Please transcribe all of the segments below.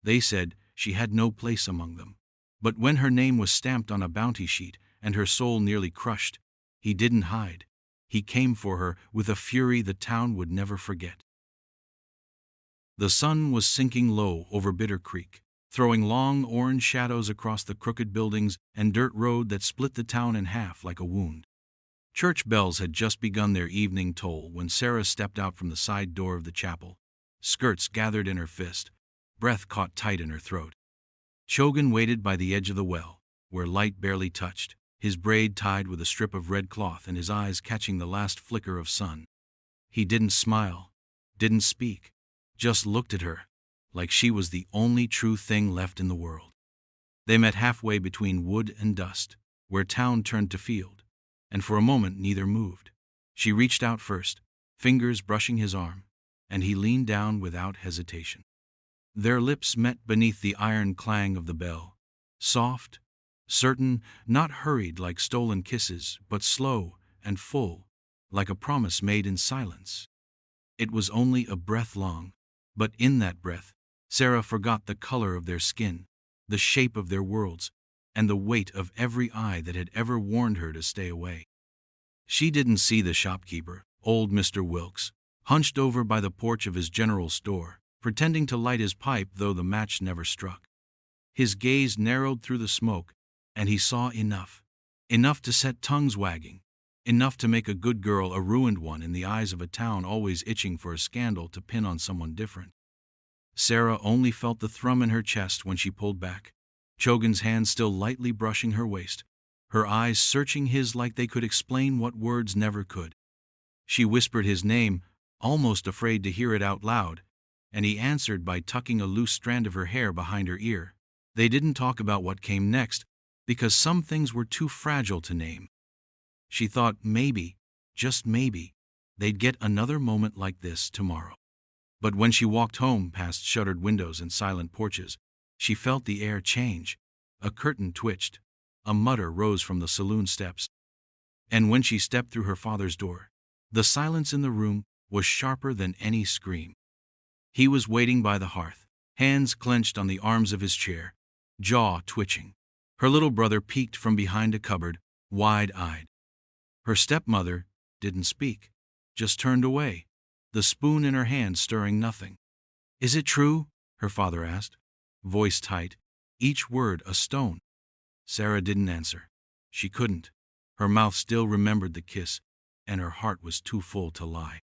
They said she had no place among them. But when her name was stamped on a bounty sheet and her soul nearly crushed, he didn't hide. He came for her with a fury the town would never forget. The sun was sinking low over Bitter Creek, throwing long orange shadows across the crooked buildings and dirt road that split the town in half like a wound. Church bells had just begun their evening toll when Sarah stepped out from the side door of the chapel, skirts gathered in her fist, breath caught tight in her throat. Chogan waited by the edge of the well, where light barely touched, his braid tied with a strip of red cloth and his eyes catching the last flicker of sun. He didn't smile, didn't speak, just looked at her, like she was the only true thing left in the world. They met halfway between wood and dust, where town turned to field, and for a moment neither moved. She reached out first, fingers brushing his arm, and he leaned down without hesitation. Their lips met beneath the iron clang of the bell, soft, certain, not hurried like stolen kisses, but slow and full, like a promise made in silence. It was only a breath long, but in that breath, Sarah forgot the color of their skin, the shape of their worlds, and the weight of every eye that had ever warned her to stay away. She didn't see the shopkeeper, old Mr. Wilkes, hunched over by the porch of his general store, pretending to light his pipe though the match never struck. His gaze narrowed through the smoke, and he saw enough to set tongues wagging, enough to make a good girl a ruined one in the eyes of a town always itching for a scandal to pin on someone different. Sarah only felt the thrum in her chest when she pulled back, Chogan's hand still lightly brushing her waist, her eyes searching his like they could explain what words never could. She whispered his name, almost afraid to hear it out loud, and he answered by tucking a loose strand of her hair behind her ear. They didn't talk about what came next, because some things were too fragile to name. She thought maybe, just maybe, they'd get another moment like this tomorrow. But when she walked home past shuttered windows and silent porches, she felt the air change. A curtain twitched, a mutter rose from the saloon steps. And when she stepped through her father's door, the silence in the room was sharper than any scream. He was waiting by the hearth, hands clenched on the arms of his chair, jaw twitching. Her little brother peeked from behind a cupboard, wide-eyed. Her stepmother didn't speak, just turned away, the spoon in her hand stirring nothing. "Is it true?" her father asked, voice tight, each word a stone. Sarah didn't answer. She couldn't. Her mouth still remembered the kiss, and her heart was too full to lie.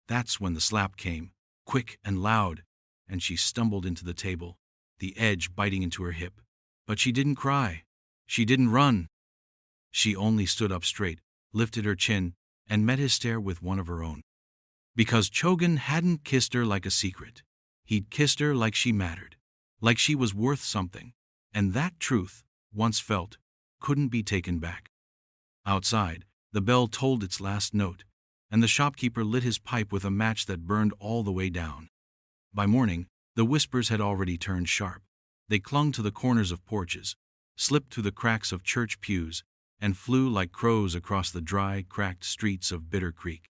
That's when the slap came, quick and loud, and she stumbled into the table, the edge biting into her hip. But she didn't cry. She didn't run. She only stood up straight, lifted her chin, and met his stare with one of her own. Because Chogan hadn't kissed her like a secret. He'd kissed her like she mattered, like she was worth something, and that truth, once felt, couldn't be taken back. Outside, the bell tolled its last note, and the shopkeeper lit his pipe with a match that burned all the way down. By morning, the whispers had already turned sharp. They clung to the corners of porches, slipped through the cracks of church pews, and flew like crows across the dry, cracked streets of Bitter Creek.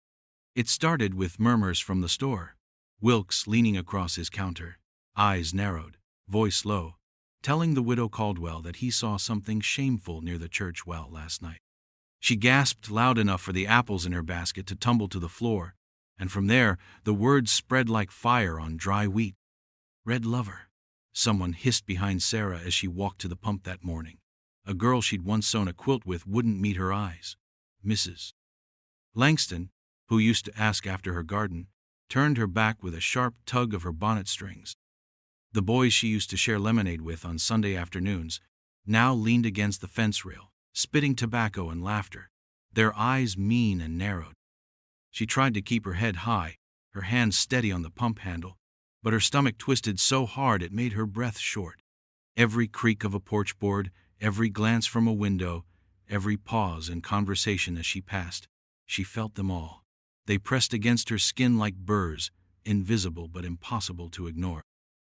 It started with murmurs from the store. Wilkes leaning across his counter, eyes narrowed, voice low, telling the widow Caldwell that he saw something shameful near the church well last night. She gasped loud enough for the apples in her basket to tumble to the floor, and from there the words spread like fire on dry wheat. "Red lover," someone hissed behind Sarah as she walked to the pump that morning. A girl she'd once sewn a quilt with wouldn't meet her eyes. Mrs. Langston, who used to ask after her garden, turned her back with a sharp tug of her bonnet strings. The boys she used to share lemonade with on Sunday afternoons now leaned against the fence rail, spitting tobacco and laughter, their eyes mean and narrowed. She tried to keep her head high, her hands steady on the pump handle, but her stomach twisted so hard it made her breath short. Every creak of a porch board, every glance from a window, every pause in conversation as she passed, she felt them all. They pressed against her skin like burrs, invisible but impossible to ignore.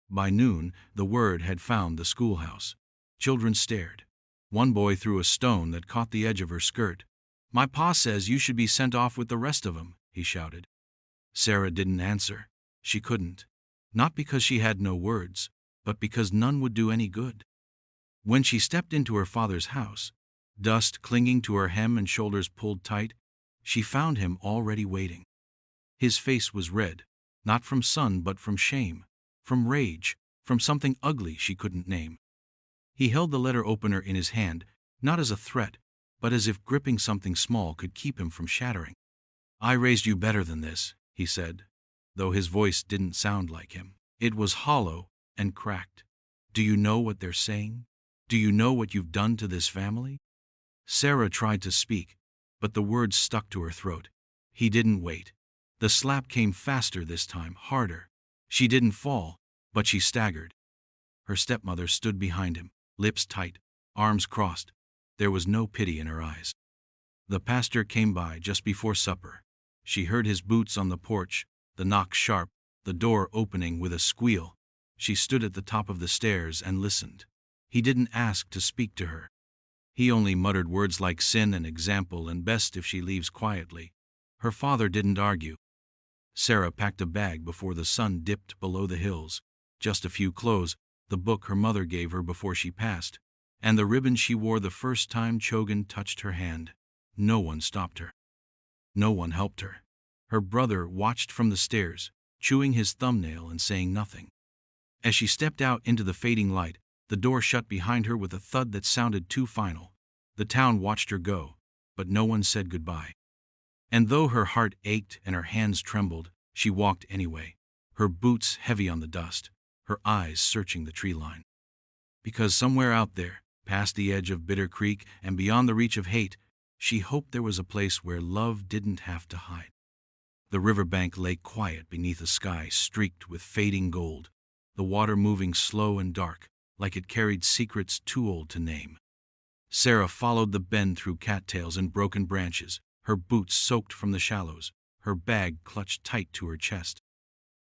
By noon, the word had found the schoolhouse. Children stared. One boy threw a stone that caught the edge of her skirt. "My pa says you should be sent off with the rest of 'em," he shouted. Sarah didn't answer. She couldn't. Not because she had no words, but because none would do any good. When she stepped into her father's house, dust clinging to her hem and shoulders pulled tight, she found him already waiting. His face was red, not from sun but from shame, from rage, from something ugly she couldn't name. He held the letter opener in his hand, not as a threat, but as if gripping something small could keep him from shattering. "I raised you better than this," he said, though his voice didn't sound like him. It was hollow and cracked. "Do you know what they're saying? Do you know what you've done to this family?" Sarah tried to speak, but the words stuck to her throat. He didn't wait. The slap came faster this time, harder. She didn't fall, but she staggered. Her stepmother stood behind him, lips tight, arms crossed. There was no pity in her eyes. The pastor came by just before supper. She heard his boots on the porch, the knock sharp, the door opening with a squeal. She stood at the top of the stairs and listened. He didn't ask to speak to her. He only muttered words like sin and example and best if she leaves quietly. Her father didn't argue. Sarah packed a bag before the sun dipped below the hills. Just a few clothes, the book her mother gave her before she passed, and the ribbon she wore the first time Chogan touched her hand. No one stopped her. No one helped her. Her brother watched from the stairs, chewing his thumbnail and saying nothing. As she stepped out into the fading light, the door shut behind her with a thud that sounded too final. The town watched her go, but no one said goodbye. And though her heart ached and her hands trembled, she walked anyway, her boots heavy on the dust, her eyes searching the tree line. Because somewhere out there, past the edge of Bitter Creek and beyond the reach of hate, she hoped there was a place where love didn't have to hide. The riverbank lay quiet beneath a sky streaked with fading gold, the water moving slow and dark, like it carried secrets too old to name. Sarah followed the bend through cattails and broken branches, her boots soaked from the shallows, her bag clutched tight to her chest.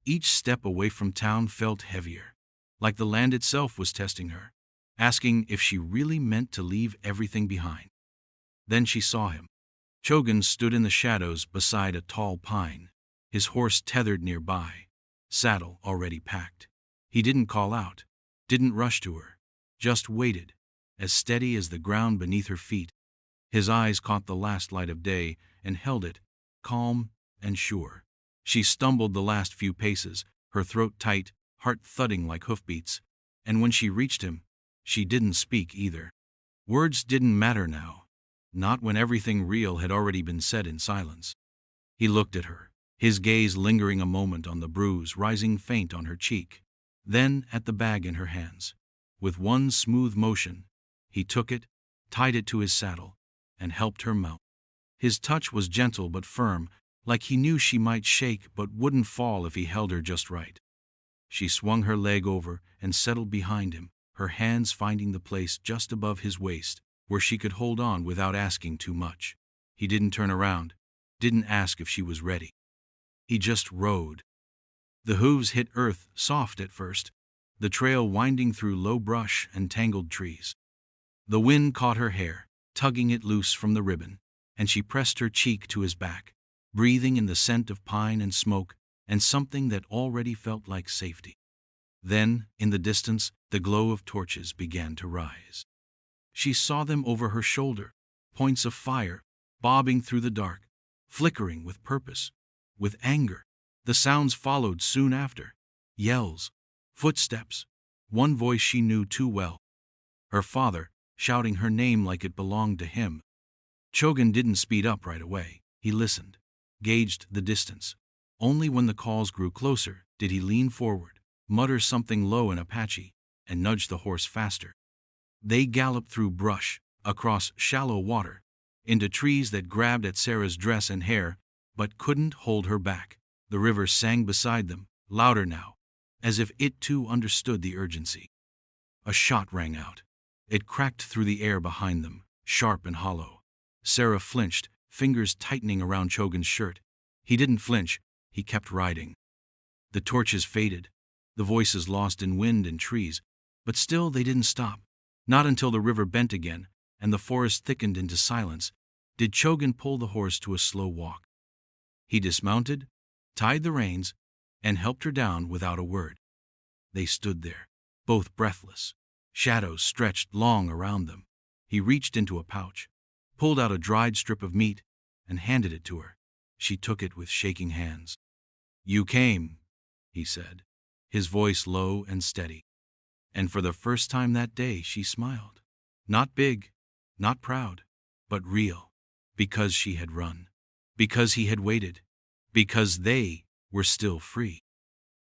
Each step away from town felt heavier, like the land itself was testing her, asking if she really meant to leave everything behind. Then she saw him. Chogan stood in the shadows beside a tall pine, his horse tethered nearby, saddle already packed. He didn't call out, didn't rush to her, just waited, as steady as the ground beneath her feet. His eyes caught the last light of day and held it, calm and sure. She stumbled the last few paces, her throat tight, heart thudding like hoofbeats, and when she reached him, she didn't speak either. Words didn't matter now, not when everything real had already been said in silence. He looked at her, his gaze lingering a moment on the bruise rising faint on her cheek, then at the bag in her hands. With one smooth motion, he took it, tied it to his saddle, and helped her mount. His touch was gentle but firm, like he knew she might shake but wouldn't fall if he held her just right. She swung her leg over and settled behind him, her hands finding the place just above his waist, where she could hold on without asking too much. He didn't turn around, didn't ask if she was ready. He just rode. The hooves hit earth soft at first, the trail winding through low brush and tangled trees. The wind caught her hair, tugging it loose from the ribbon, and she pressed her cheek to his back, breathing in the scent of pine and smoke and something that already felt like safety. Then, in the distance, the glow of torches began to rise. She saw them over her shoulder, points of fire, bobbing through the dark, flickering with purpose, with anger. The sounds followed soon after. Yells, footsteps, one voice she knew too well. Her father, shouting her name like it belonged to him. Chogan didn't speed up right away. He listened, gauged the distance. Only when the calls grew closer did he lean forward, mutter something low and Apache, and nudge the horse faster. They galloped through brush, across shallow water, into trees that grabbed at Sarah's dress and hair, but couldn't hold her back. The river sang beside them, louder now, as if it too understood the urgency. A shot rang out. It cracked through the air behind them, sharp and hollow. Sarah flinched, fingers tightening around Chogan's shirt. He didn't flinch, he kept riding. The torches faded, the voices lost in wind and trees, but still they didn't stop. Not until the river bent again, and the forest thickened into silence, did Chogan pull the horse to a slow walk. He dismounted, tied the reins, and helped her down without a word. They stood there, both breathless. Shadows stretched long around them. He reached into a pouch, pulled out a dried strip of meat, and handed it to her. She took it with shaking hands. "You came," he said, his voice low and steady. And for the first time that day she smiled. Not big, not proud, but real. Because she had run. Because he had waited. Because they were still free.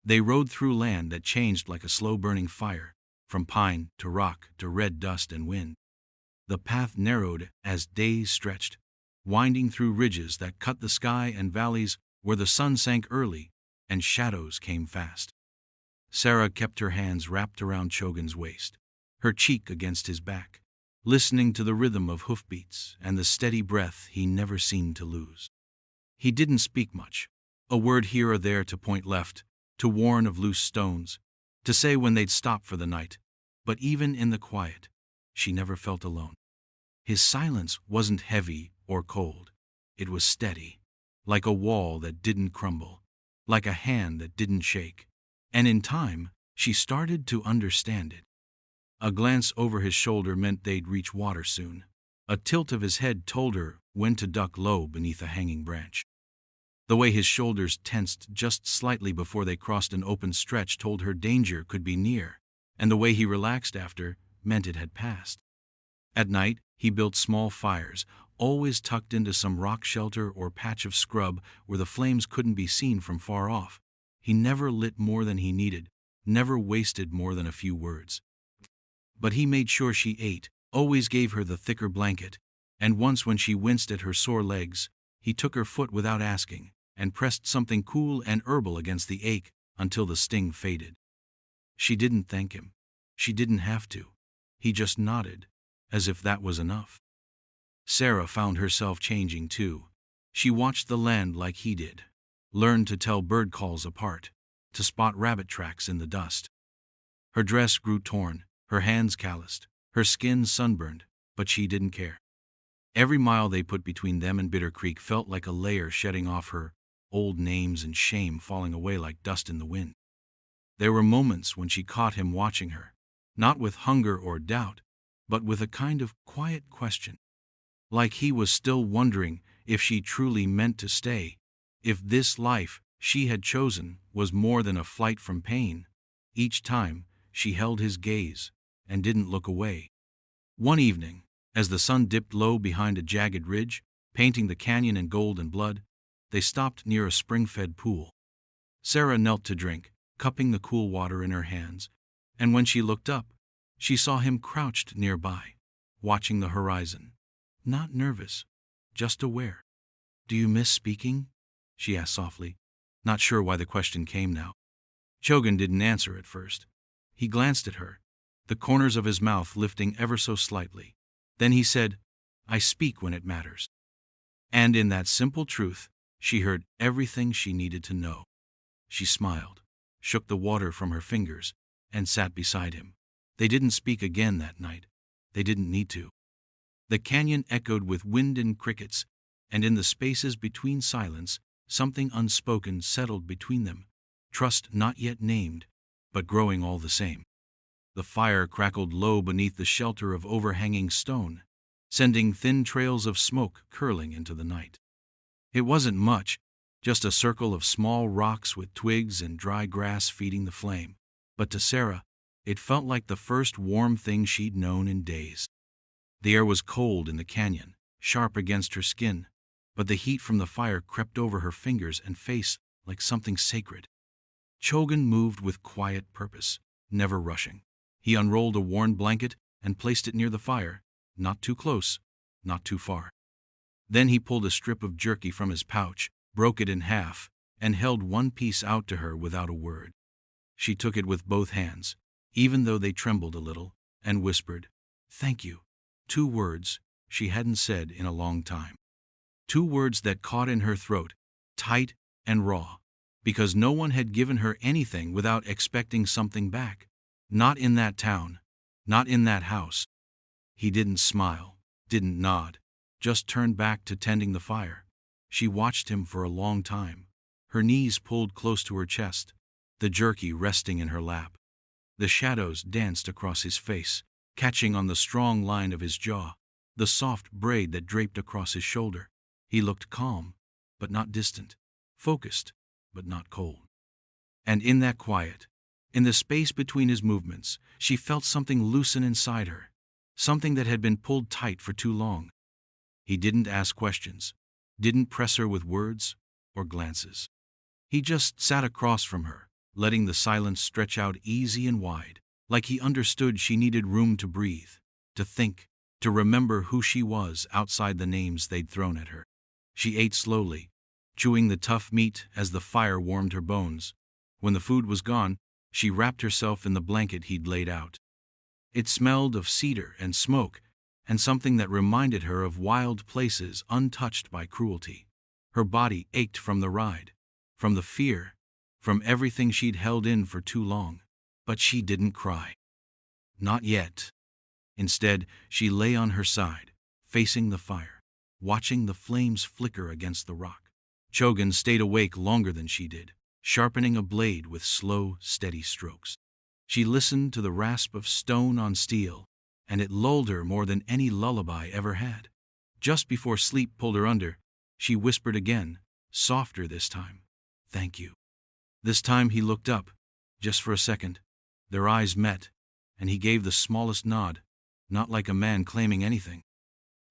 They rode through land that changed like a slow-burning fire, from pine to rock to red dust and wind. The path narrowed as days stretched, winding through ridges that cut the sky and valleys where the sun sank early and shadows came fast. Sarah kept her hands wrapped around Chogan's waist, her cheek against his back, listening to the rhythm of hoofbeats and the steady breath he never seemed to lose. He didn't speak much, a word here or there to point left, to warn of loose stones, to say when they'd stop for the night, but even in the quiet, she never felt alone. His silence wasn't heavy or cold. It was steady, like a wall that didn't crumble, like a hand that didn't shake. And in time, she started to understand it. A glance over his shoulder meant they'd reach water soon. A tilt of his head told her when to duck low beneath a hanging branch. The way his shoulders tensed just slightly before they crossed an open stretch told her danger could be near, and the way he relaxed after meant it had passed. At night, he built small fires, always tucked into some rock shelter or patch of scrub where the flames couldn't be seen from far off. He never lit more than he needed, never wasted more than a few words. But he made sure she ate, always gave her the thicker blanket, and once when she winced at her sore legs, he took her foot without asking and pressed something cool and herbal against the ache until the sting faded. She didn't thank him. She didn't have to. He just nodded, as if that was enough. Sarah found herself changing too. She watched the land like he did, learned to tell bird calls apart, to spot rabbit tracks in the dust. Her dress grew torn, her hands calloused, her skin sunburned, but she didn't care. Every mile they put between them and Bitter Creek felt like a layer shedding off her, old names and shame falling away like dust in the wind. There were moments when she caught him watching her, not with hunger or doubt, but with a kind of quiet question. Like he was still wondering if she truly meant to stay, if this life she had chosen was more than a flight from pain. Each time, she held his gaze and didn't look away. One evening, as the sun dipped low behind a jagged ridge, painting the canyon in gold and blood, they stopped near a spring-fed pool. Sarah knelt to drink, cupping the cool water in her hands, and when she looked up, she saw him crouched nearby, watching the horizon. Not nervous, just aware. "Do you miss speaking?" she asked softly, not sure why the question came now. Chogan didn't answer at first. He glanced at her, the corners of his mouth lifting ever so slightly. Then he said, "I speak when it matters." And in that simple truth, she heard everything she needed to know. She smiled, shook the water from her fingers, and sat beside him. They didn't speak again that night. They didn't need to. The canyon echoed with wind and crickets, and in the spaces between silence, something unspoken settled between them, trust not yet named, but growing all the same. The fire crackled low beneath the shelter of overhanging stone, sending thin trails of smoke curling into the night. It wasn't much, just a circle of small rocks with twigs and dry grass feeding the flame, but to Sarah, it felt like the first warm thing she'd known in days. The air was cold in the canyon, sharp against her skin, but the heat from the fire crept over her fingers and face like something sacred. Chogan moved with quiet purpose, never rushing. He unrolled a worn blanket and placed it near the fire, not too close, not too far. Then he pulled a strip of jerky from his pouch, broke it in half, and held one piece out to her without a word. She took it with both hands, even though they trembled a little, and whispered, "Thank you." 2 words she hadn't said in a long time. 2 words that caught in her throat, tight and raw, because no one had given her anything without expecting something back. Not in that town, not in that house. He didn't smile, didn't nod, just turned back to tending the fire. She watched him for a long time, her knees pulled close to her chest, the jerky resting in her lap. The shadows danced across his face, catching on the strong line of his jaw, the soft braid that draped across his shoulder. He looked calm, but not distant, focused, but not cold. And in that quiet, in the space between his movements, she felt something loosen inside her, something that had been pulled tight for too long. He didn't ask questions, didn't press her with words or glances. He just sat across from her, letting the silence stretch out easy and wide, like he understood she needed room to breathe, to think, to remember who she was outside the names they'd thrown at her. She ate slowly, chewing the tough meat as the fire warmed her bones. When the food was gone, she wrapped herself in the blanket he'd laid out. It smelled of cedar and smoke, and something that reminded her of wild places untouched by cruelty. Her body ached from the ride, from the fear, from everything she'd held in for too long. But she didn't cry. Not yet. Instead, she lay on her side, facing the fire, watching the flames flicker against the rock. Chogan stayed awake longer than she did, sharpening a blade with slow, steady strokes. She listened to the rasp of stone on steel, and it lulled her more than any lullaby ever had. Just before sleep pulled her under, she whispered again, softer this time, "Thank you." This time he looked up, just for a second. Their eyes met, and he gave the smallest nod, not like a man claiming anything,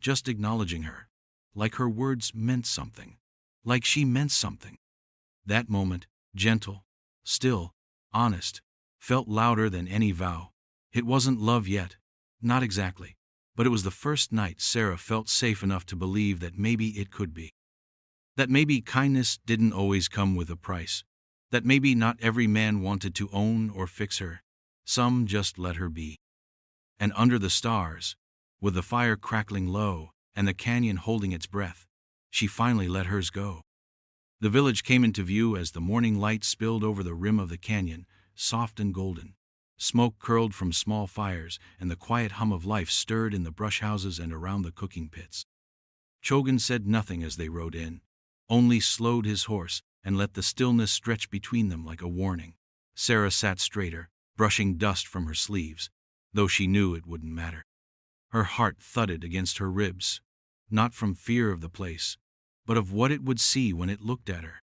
just acknowledging her, like her words meant something, like she meant something. That moment, gentle, still, honest, felt louder than any vow. It wasn't love yet, not exactly, but it was the first night Sarah felt safe enough to believe that maybe it could be. That maybe kindness didn't always come with a price. That maybe not every man wanted to own or fix her. Some just let her be. And under the stars, with the fire crackling low and the canyon holding its breath, she finally let hers go. The village came into view as the morning light spilled over the rim of the canyon, soft and golden. Smoke curled from small fires, and the quiet hum of life stirred in the brush houses and around the cooking pits. Chogan said nothing as they rode in, only slowed his horse and let the stillness stretch between them like a warning. Sarah sat straighter, brushing dust from her sleeves, though she knew it wouldn't matter. Her heart thudded against her ribs, not from fear of the place, but of what it would see when it looked at her.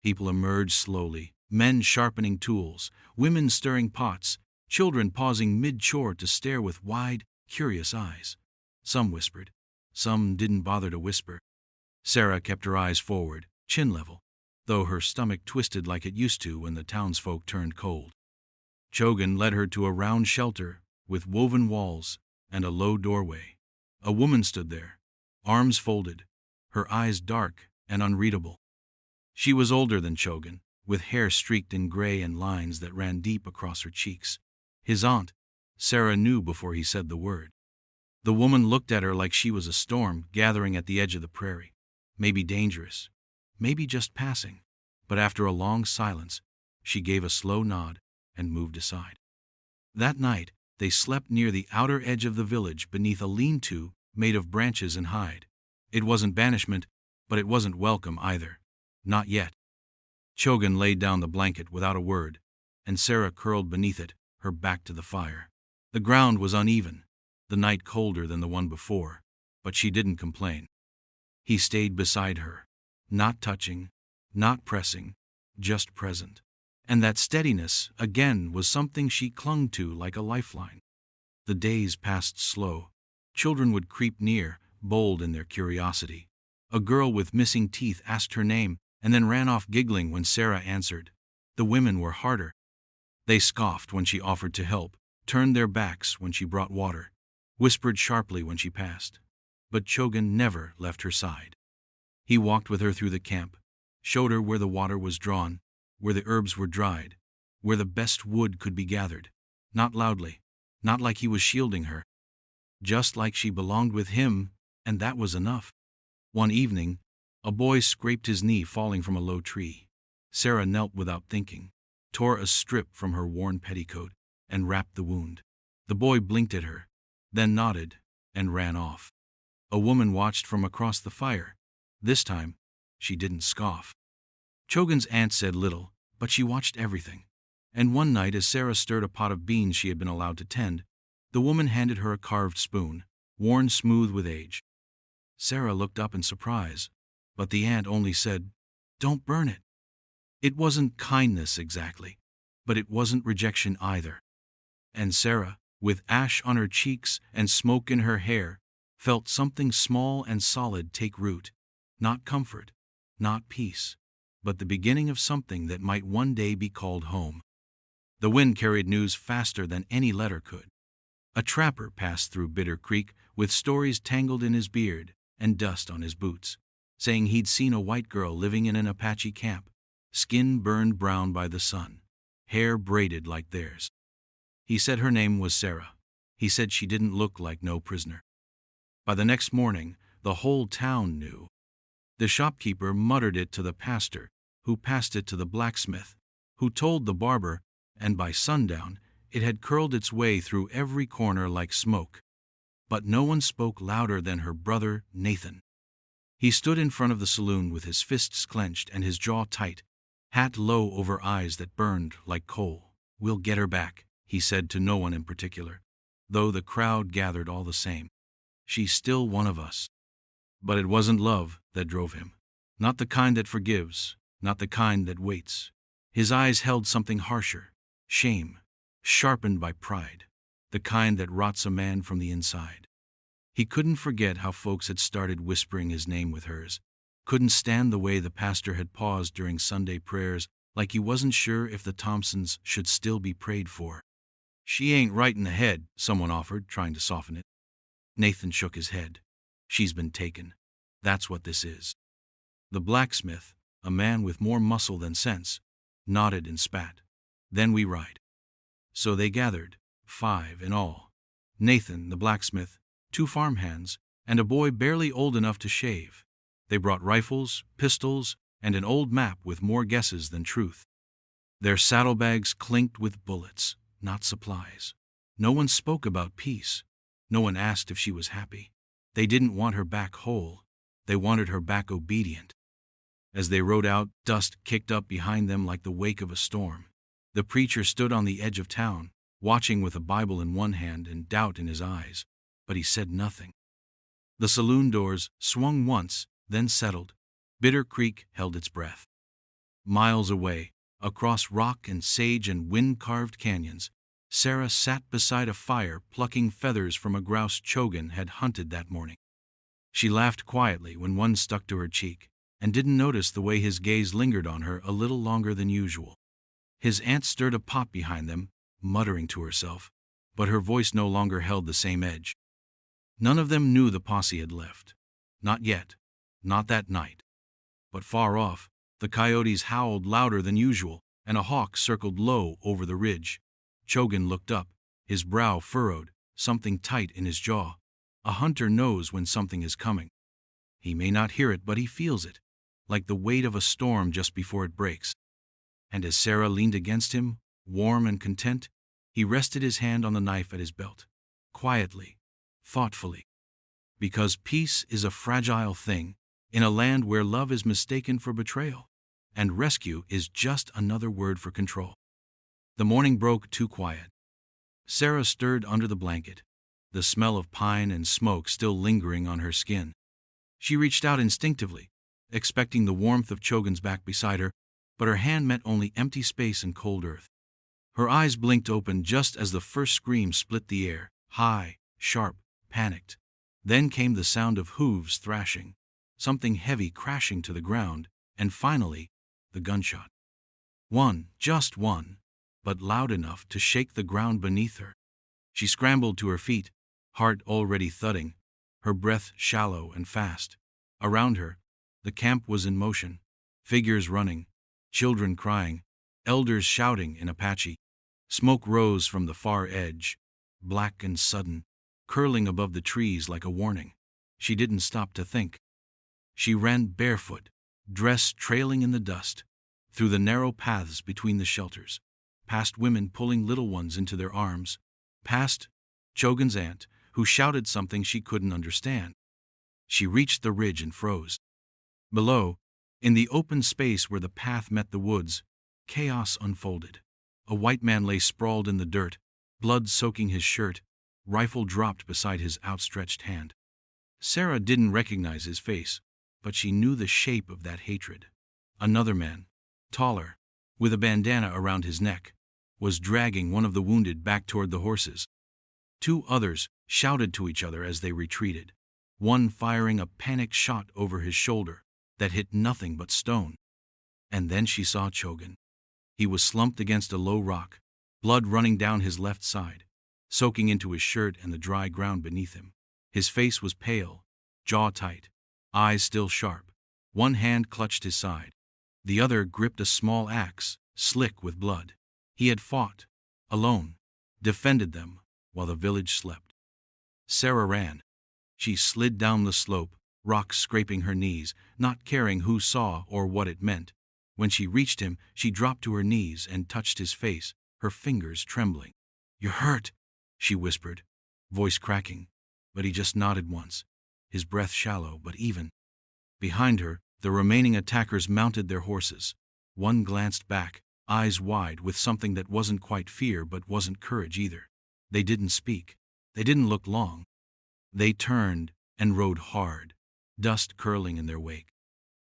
People emerged slowly, men sharpening tools, women stirring pots, children pausing mid-chore to stare with wide, curious eyes. Some whispered, some didn't bother to whisper. Sarah kept her eyes forward, chin level, though her stomach twisted like it used to when the townsfolk turned cold. Chogan led her to a round shelter with woven walls and a low doorway. A woman stood there, arms folded, her eyes dark and unreadable. She was older than Chogan, with hair streaked in gray and lines that ran deep across her cheeks. His aunt, Sarah knew before he said the word. The woman looked at her like she was a storm gathering at the edge of the prairie. Maybe dangerous, maybe just passing. But after a long silence, she gave a slow nod and moved aside. That night, they slept near the outer edge of the village beneath a lean-to made of branches and hide. It wasn't banishment, but it wasn't welcome either. Not yet. Chogan laid down the blanket without a word, and Sarah curled beneath it, her back to the fire. The ground was uneven, the night colder than the one before, but she didn't complain. He stayed beside her, not touching, not pressing, just present. And that steadiness, again, was something she clung to like a lifeline. The days passed slow. Children would creep near, bold in their curiosity. A girl with missing teeth asked her name and then ran off giggling when Sarah answered. The women were harder. They scoffed when she offered to help, turned their backs when she brought water, whispered sharply when she passed. But Chogan never left her side. He walked with her through the camp, showed her where the water was drawn, where the herbs were dried, where the best wood could be gathered. Not loudly, not like he was shielding her. Just like she belonged with him, and that was enough. One evening, a boy scraped his knee falling from a low tree. Sarah knelt without thinking, tore a strip from her worn petticoat, and wrapped the wound. The boy blinked at her, then nodded, and ran off. A woman watched from across the fire. This time, she didn't scoff. Chogan's aunt said little, but she watched everything. And one night, as Sarah stirred a pot of beans she had been allowed to tend, the woman handed her a carved spoon, worn smooth with age. Sarah looked up in surprise, but the aunt only said, "Don't burn it." It wasn't kindness exactly, but it wasn't rejection either. And Sarah, with ash on her cheeks and smoke in her hair, felt something small and solid take root. Not comfort, not peace, but the beginning of something that might one day be called home. The wind carried news faster than any letter could. A trapper passed through Bitter Creek with stories tangled in his beard and dust on his boots, saying he'd seen a white girl living in an Apache camp, skin burned brown by the sun, hair braided like theirs. He said her name was Sarah. He said she didn't look like no prisoner. By the next morning, the whole town knew. The shopkeeper muttered it to the pastor, who passed it to the blacksmith, who told the barber, and by sundown, it had curled its way through every corner like smoke. But no one spoke louder than her brother, Nathan. He stood in front of the saloon with his fists clenched and his jaw tight, hat low over eyes that burned like coal. "We'll get her back," he said to no one in particular, though the crowd gathered all the same. "She's still one of us." But it wasn't love that drove him. Not the kind that forgives, not the kind that waits. His eyes held something harsher, shame, sharpened by pride, the kind that rots a man from the inside. He couldn't forget how folks had started whispering his name with hers, couldn't stand the way the pastor had paused during Sunday prayers like he wasn't sure if the Thompsons should still be prayed for. "She ain't right in the head," someone offered, trying to soften it. Nathan shook his head. "She's been taken. That's what this is." The blacksmith, a man with more muscle than sense, nodded and spat. "Then we ride." So they gathered, 5 in all. Nathan, the blacksmith, 2 farmhands, and a boy barely old enough to shave. They brought rifles, pistols, and an old map with more guesses than truth. Their saddlebags clinked with bullets, not supplies. No one spoke about peace. No one asked if she was happy. They didn't want her back whole. They wanted her back obedient. As they rode out, dust kicked up behind them like the wake of a storm. The preacher stood on the edge of town, watching with a Bible in one hand and doubt in his eyes, but he said nothing. The saloon doors swung once, then settled. Bitter Creek held its breath. Miles away, across rock and sage and wind-carved canyons, Sarah sat beside a fire plucking feathers from a grouse Chogan had hunted that morning. She laughed quietly when one stuck to her cheek, and didn't notice the way his gaze lingered on her a little longer than usual. His aunt stirred a pot behind them, muttering to herself, but her voice no longer held the same edge. None of them knew the posse had left. Not yet. Not that night. But far off, the coyotes howled louder than usual, and a hawk circled low over the ridge. Chogan looked up, his brow furrowed, something tight in his jaw. A hunter knows when something is coming. He may not hear it, but he feels it, like the weight of a storm just before it breaks. And as Sarah leaned against him, warm and content, he rested his hand on the knife at his belt, quietly, thoughtfully. Because peace is a fragile thing, in a land where love is mistaken for betrayal, and rescue is just another word for control. The morning broke too quiet. Sarah stirred under the blanket, the smell of pine and smoke still lingering on her skin. She reached out instinctively, expecting the warmth of Chogan's back beside her, but her hand met only empty space and cold earth. Her eyes blinked open just as the first scream split the air, high, sharp, panicked. Then came the sound of hooves thrashing, something heavy crashing to the ground, and finally, the gunshot. One, just one, but loud enough to shake the ground beneath her. She scrambled to her feet, heart already thudding, her breath shallow and fast. Around her, the camp was in motion, figures running, children crying, elders shouting in Apache. Smoke rose from the far edge, black and sudden, curling above the trees like a warning. She didn't stop to think. She ran barefoot, dress trailing in the dust, through the narrow paths between the shelters, past women pulling little ones into their arms, past Chogan's aunt, who shouted something she couldn't understand. She reached the ridge and froze. Below, in the open space where the path met the woods, chaos unfolded. A white man lay sprawled in the dirt, blood soaking his shirt, rifle dropped beside his outstretched hand. Sarah didn't recognize his face, but she knew the shape of that hatred. Another man, taller, with a bandana around his neck, was dragging one of the wounded back toward the horses. Two others shouted to each other as they retreated, one firing a panic shot over his shoulder that hit nothing but stone. And then she saw Chogan. He was slumped against a low rock, blood running down his left side, soaking into his shirt and the dry ground beneath him. His face was pale, jaw tight, eyes still sharp. One hand clutched his side. The other gripped a small axe, slick with blood. He had fought, alone, defended them, while the village slept. Sarah ran. She slid down the slope, rocks scraping her knees, not caring who saw or what it meant. When she reached him, she dropped to her knees and touched his face, her fingers trembling. "You're hurt," she whispered, voice cracking, but he just nodded once, his breath shallow but even. Behind her, the remaining attackers mounted their horses. One glanced back, eyes wide with something that wasn't quite fear but wasn't courage either. They didn't speak. They didn't look long. They turned and rode hard, dust curling in their wake.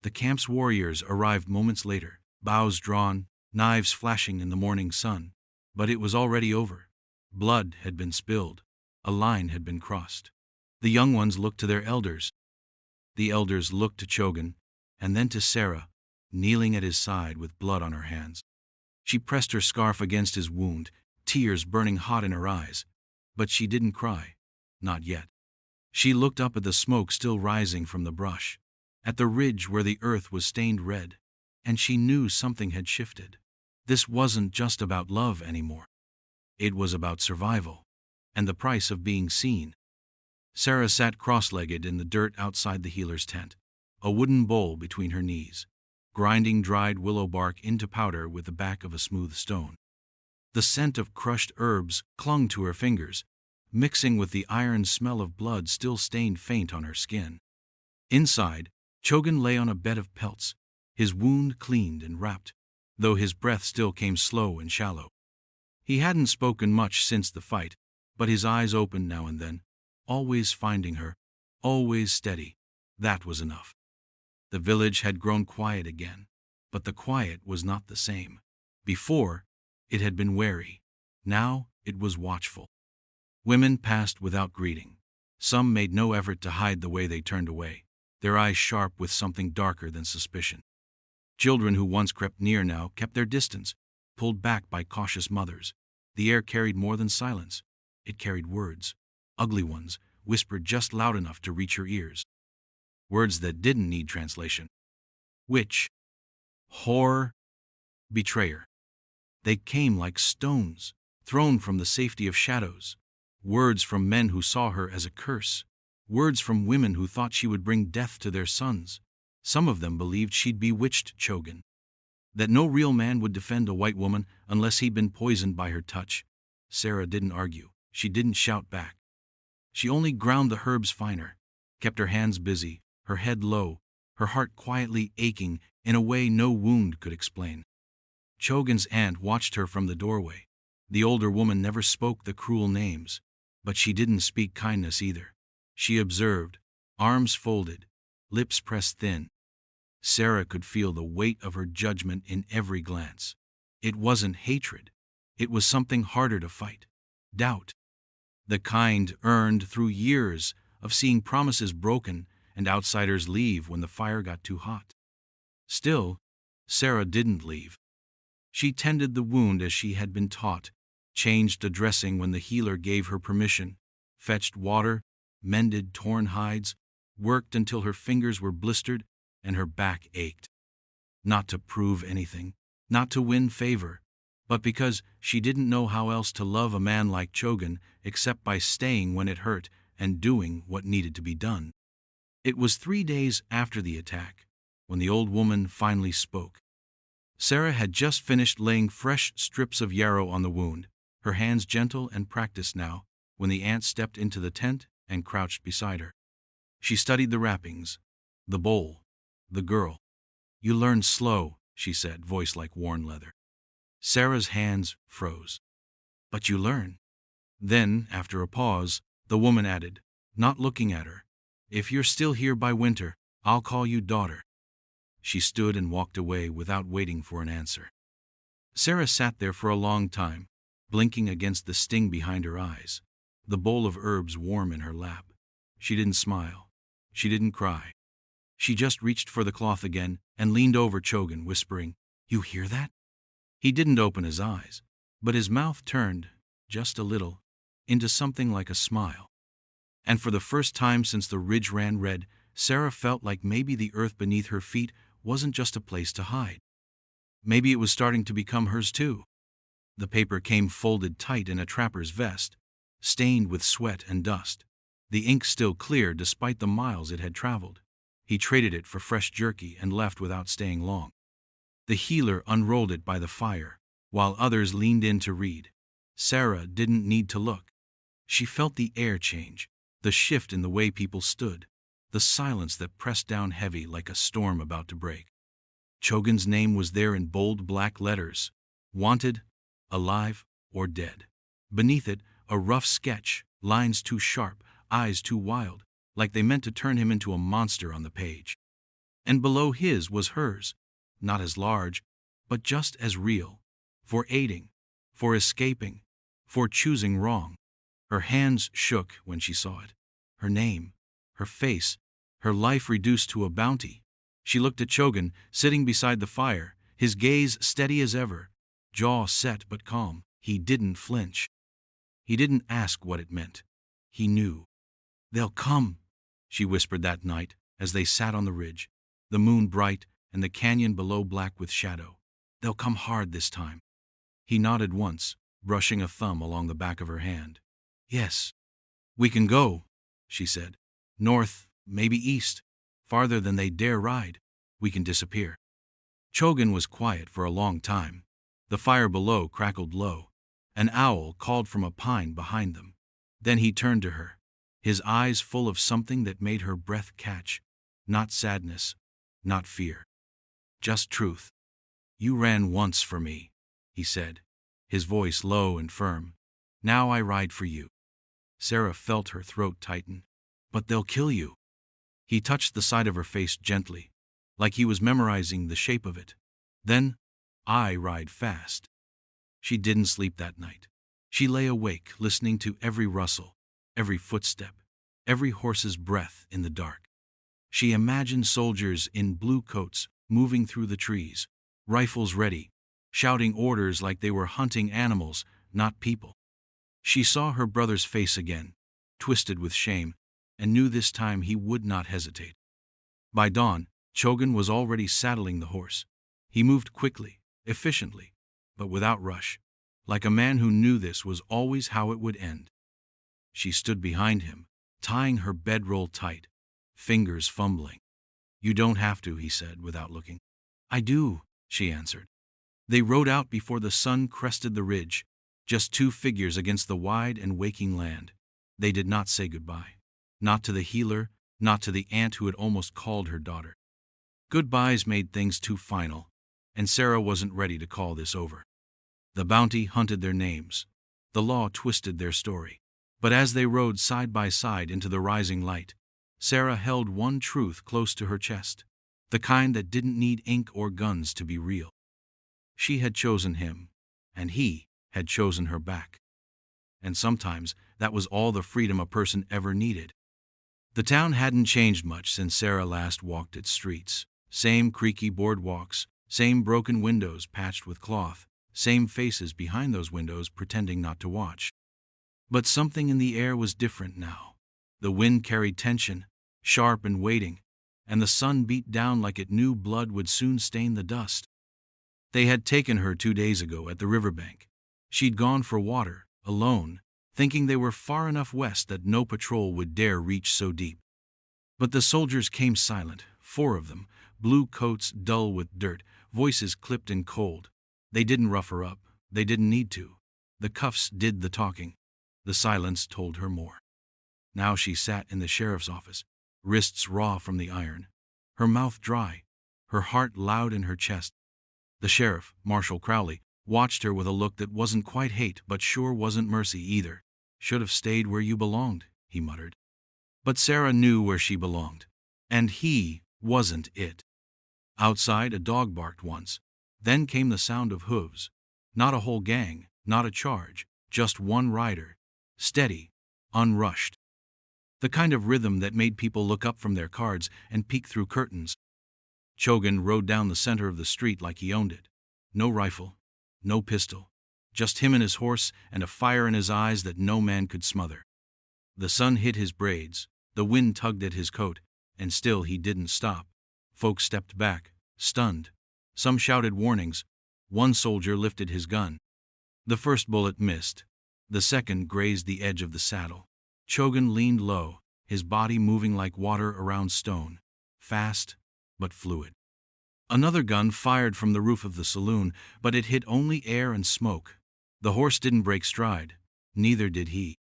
The camp's warriors arrived moments later, bows drawn, knives flashing in the morning sun. But it was already over. Blood had been spilled. A line had been crossed. The young ones looked to their elders. The elders looked to Chogan, and then to Sarah, kneeling at his side with blood on her hands. She pressed her scarf against his wound, tears burning hot in her eyes. But she didn't cry. Not yet. She looked up at the smoke still rising from the brush, at the ridge where the earth was stained red, and she knew something had shifted. This wasn't just about love anymore. It was about survival, and the price of being seen. Sarah sat cross-legged in the dirt outside the healer's tent, a wooden bowl between her knees, grinding dried willow bark into powder with the back of a smooth stone. The scent of crushed herbs clung to her fingers, mixing with the iron smell of blood still stained faint on her skin. Inside, Chogan lay on a bed of pelts, his wound cleaned and wrapped, though his breath still came slow and shallow. He hadn't spoken much since the fight, but his eyes opened now and then, always finding her, always steady. That was enough. The village had grown quiet again, but the quiet was not the same. Before, it had been wary. Now, it was watchful. Women passed without greeting. Some made no effort to hide the way they turned away, their eyes sharp with something darker than suspicion. Children who once crept near now kept their distance, pulled back by cautious mothers. The air carried more than silence. It carried words, ugly ones, whispered just loud enough to reach her ears. Words that didn't need translation. Witch, whore, betrayer. They came like stones, thrown from the safety of shadows. Words from men who saw her as a curse. Words from women who thought she would bring death to their sons. Some of them believed she'd bewitched Chogan, that no real man would defend a white woman unless he'd been poisoned by her touch. Sarah didn't argue. She didn't shout back. She only ground the herbs finer, kept her hands busy, her head low, her heart quietly aching in a way no wound could explain. Chogan's aunt watched her from the doorway. The older woman never spoke the cruel names, but she didn't speak kindness either. She observed, arms folded, lips pressed thin. Sarah could feel the weight of her judgment in every glance. It wasn't hatred. It was something harder to fight. Doubt. The kind earned through years of seeing promises broken and outsiders leave when the fire got too hot. Still, Sarah didn't leave. She tended the wound as she had been taught, changed a dressing when the healer gave her permission, fetched water, mended torn hides, worked until her fingers were blistered and her back ached. Not to prove anything, not to win favor, but because she didn't know how else to love a man like Chogan except by staying when it hurt and doing what needed to be done. It was 3 days after the attack when the old woman finally spoke. Sarah had just finished laying fresh strips of yarrow on the wound, her hands gentle and practiced now, when the aunt stepped into the tent and crouched beside her. She studied the wrappings, the bowl, the girl. "You learn slow," she said, voice like worn leather. Sarah's hands froze. But you learn. Then, after a pause, the woman added, not looking at her, if you're still here by winter, I'll call you daughter. She stood and walked away without waiting for an answer. Sarah sat there for a long time, blinking against the sting behind her eyes, the bowl of herbs warm in her lap. She didn't smile. She didn't cry. She just reached for the cloth again and leaned over Chogan, whispering, you hear that? He didn't open his eyes, but his mouth turned, just a little, into something like a smile. And for the first time since the ridge ran red, Sarah felt like maybe the earth beneath her feet wasn't just a place to hide. Maybe it was starting to become hers too. The paper came folded tight in a trapper's vest, stained with sweat and dust. The ink still clear despite the miles it had traveled. He traded it for fresh jerky and left without staying long. The healer unrolled it by the fire, while others leaned in to read. Sarah didn't need to look. She felt the air change, the shift in the way people stood, the silence that pressed down heavy like a storm about to break. Chogan's name was there in bold black letters, wanted, alive, or dead. Beneath it, a rough sketch, lines too sharp, eyes too wild, like they meant to turn him into a monster on the page. And below his was hers, not as large, but just as real, for aiding, for escaping, for choosing wrong. Her hands shook when she saw it. Her name, her face, her life reduced to a bounty. She looked at Chogan, sitting beside the fire, his gaze steady as ever, jaw set but calm. He didn't flinch. He didn't ask what it meant. He knew. They'll come, she whispered that night as they sat on the ridge, the moon bright and the canyon below black with shadow. They'll come hard this time. He nodded once, brushing a thumb along the back of her hand. Yes. We can go, she said. North, maybe east, farther than they dare ride. We can disappear. Chogan was quiet for a long time. The fire below crackled low. An owl called from a pine behind them. Then he turned to her, his eyes full of something that made her breath catch. Not sadness, not fear. Just truth. You ran once for me, he said, his voice low and firm. Now I ride for you. Sarah felt her throat tighten. But they'll kill you. He touched the side of her face gently, like he was memorizing the shape of it. Then, I ride fast. She didn't sleep that night. She lay awake, listening to every rustle, every footstep, every horse's breath in the dark. She imagined soldiers in blue coats moving through the trees, rifles ready, shouting orders like they were hunting animals, not people. She saw her brother's face again, twisted with shame, and knew this time he would not hesitate. By dawn, Chogan was already saddling the horse. He moved quickly, efficiently, but without rush, like a man who knew this was always how it would end. She stood behind him, tying her bedroll tight, fingers fumbling. You don't have to, he said without looking. I do, she answered. They rode out before the sun crested the ridge, just two figures against the wide and waking land. They did not say goodbye. Not to the healer, not to the aunt who had almost called her daughter. Goodbyes made things too final, and Sarah wasn't ready to call this over. The bounty hunted their names. The law twisted their story. But as they rode side by side into the rising light, Sarah held one truth close to her chest, the kind that didn't need ink or guns to be real. She had chosen him, and he had chosen her back. And sometimes that was all the freedom a person ever needed. The town hadn't changed much since Sarah last walked its streets. Same creaky boardwalks, same broken windows patched with cloth, same faces behind those windows pretending not to watch. But something in the air was different now. The wind carried tension, sharp and waiting, and the sun beat down like it knew blood would soon stain the dust. They had taken her 2 days ago at the riverbank. She'd gone for water, alone, thinking they were far enough west that no patrol would dare reach so deep. But the soldiers came silent, 4 of them, blue coats dull with dirt, voices clipped and cold. They didn't rough her up. They didn't need to. The cuffs did the talking. The silence told her more. Now she sat in the sheriff's office, wrists raw from the iron, her mouth dry, her heart loud in her chest. The sheriff, Marshal Crowley, watched her with a look that wasn't quite hate but sure wasn't mercy either. "Should have stayed where you belonged," he muttered. But Sarah knew where she belonged. And he wasn't it. Outside, a dog barked once. Then came the sound of hooves. Not a whole gang, not a charge, just one rider. Steady, unrushed. The kind of rhythm that made people look up from their cards and peek through curtains. Chogan rode down the center of the street like he owned it. No rifle, no pistol. Just him and his horse and a fire in his eyes that no man could smother. The sun hit his braids, the wind tugged at his coat, and still he didn't stop. Folks stepped back, stunned. Some shouted warnings. One soldier lifted his gun. The first bullet missed. The second grazed the edge of the saddle. Chogan leaned low, his body moving like water around stone. Fast, but fluid. Another gun fired from the roof of the saloon, but it hit only air and smoke. The horse didn't break stride. Neither did he.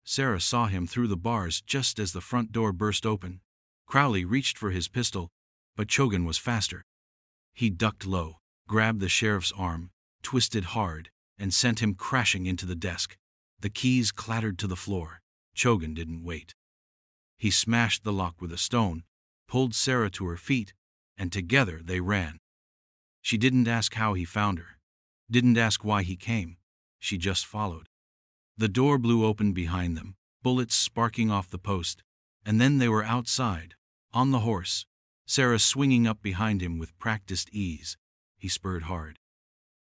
Sarah saw him through the bars just as the front door burst open. Crowley reached for his pistol, but Chogan was faster. He ducked low, grabbed the sheriff's arm, twisted hard, and sent him crashing into the desk. The keys clattered to the floor. Chogan didn't wait. He smashed the lock with a stone, pulled Sarah to her feet, and together they ran. She didn't ask how he found her. Didn't ask why he came. She just followed. The door blew open behind them, bullets sparking off the post, and then they were outside, on the horse, Sarah swinging up behind him with practiced ease. He spurred hard.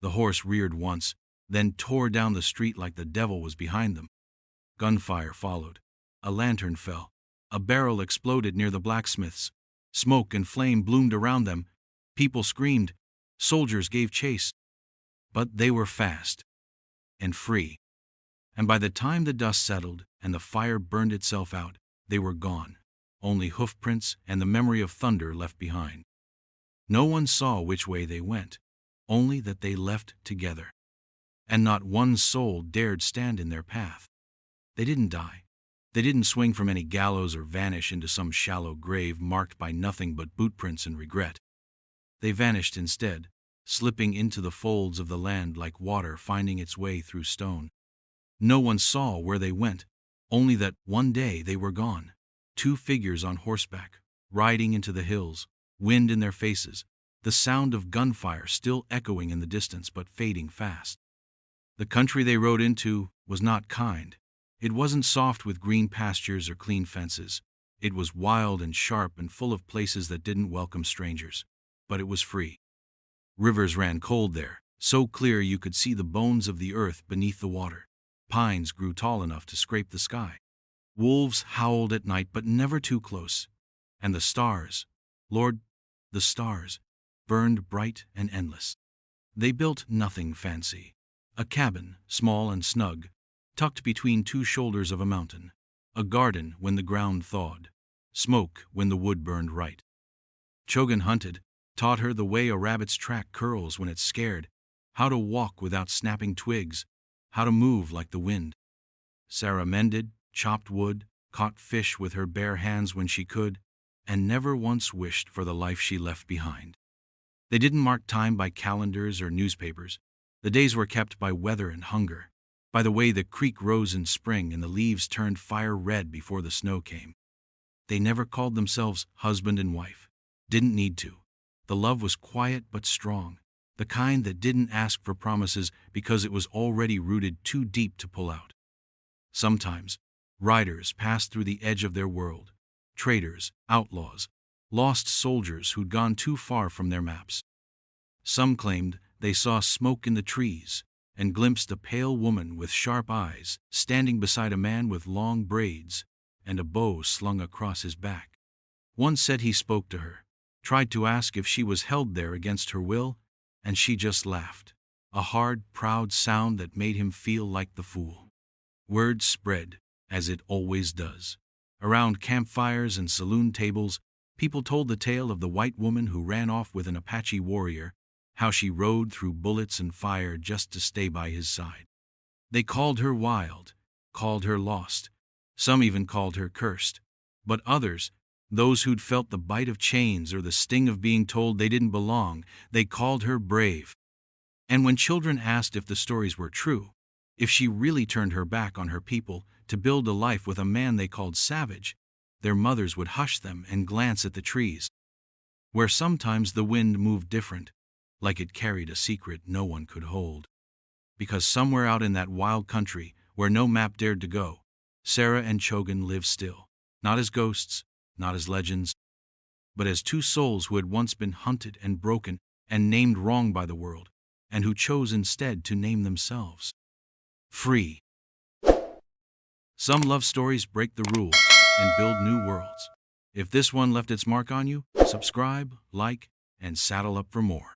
The horse reared once, then tore down the street like the devil was behind them. Gunfire followed. A lantern fell. A barrel exploded near the blacksmith's. Smoke and flame bloomed around them. People screamed. Soldiers gave chase. But they were fast. And free. And by the time the dust settled and the fire burned itself out, they were gone. Only hoofprints and the memory of thunder left behind. No one saw which way they went, only that they left together. And not one soul dared stand in their path. They didn't die. They didn't swing from any gallows or vanish into some shallow grave marked by nothing but bootprints and regret. They vanished instead, slipping into the folds of the land like water finding its way through stone. No one saw where they went, only that one day they were gone. Two figures on horseback, riding into the hills, wind in their faces, the sound of gunfire still echoing in the distance but fading fast. The country they rode into was not kind. It wasn't soft with green pastures or clean fences. It was wild and sharp and full of places that didn't welcome strangers. But it was free. Rivers ran cold there, so clear you could see the bones of the earth beneath the water. Pines grew tall enough to scrape the sky. Wolves howled at night, but never too close. And the stars, Lord, the stars, burned bright and endless. They built nothing fancy. A cabin, small and snug, tucked between two shoulders of a mountain. A garden when the ground thawed. Smoke when the wood burned right. Chogan hunted, taught her the way a rabbit's track curls when it's scared, how to walk without snapping twigs, how to move like the wind. Sarah mended, chopped wood, caught fish with her bare hands when she could, and never once wished for the life she left behind. They didn't mark time by calendars or newspapers. The days were kept by weather and hunger, by the way the creek rose in spring and the leaves turned fire red before the snow came. They never called themselves husband and wife. Didn't need to. The love was quiet but strong, the kind that didn't ask for promises because it was already rooted too deep to pull out. Sometimes, riders passed through the edge of their world. Traitors, outlaws, lost soldiers who'd gone too far from their maps. Some claimed they saw smoke in the trees and glimpsed a pale woman with sharp eyes standing beside a man with long braids and a bow slung across his back. One said he spoke to her, tried to ask if she was held there against her will, and she just laughed, a hard, proud sound that made him feel like the fool. Word spread, as it always does. Around campfires and saloon tables, people told the tale of the white woman who ran off with an Apache warrior, how she rode through bullets and fire just to stay by his side. They called her wild, called her lost. Some even called her cursed. But others, those who'd felt the bite of chains or the sting of being told they didn't belong, they called her brave. And when children asked if the stories were true, if she really turned her back on her people to build a life with a man they called savage, their mothers would hush them and glance at the trees, where sometimes the wind moved different, like it carried a secret no one could hold. Because somewhere out in that wild country, where no map dared to go, Sarah and Chogan lived still, not as ghosts, not as legends, but as two souls who had once been hunted and broken and named wrong by the world, and who chose instead to name themselves free. Some love stories break the rules and build new worlds. If this one left its mark on you, subscribe, like, and saddle up for more.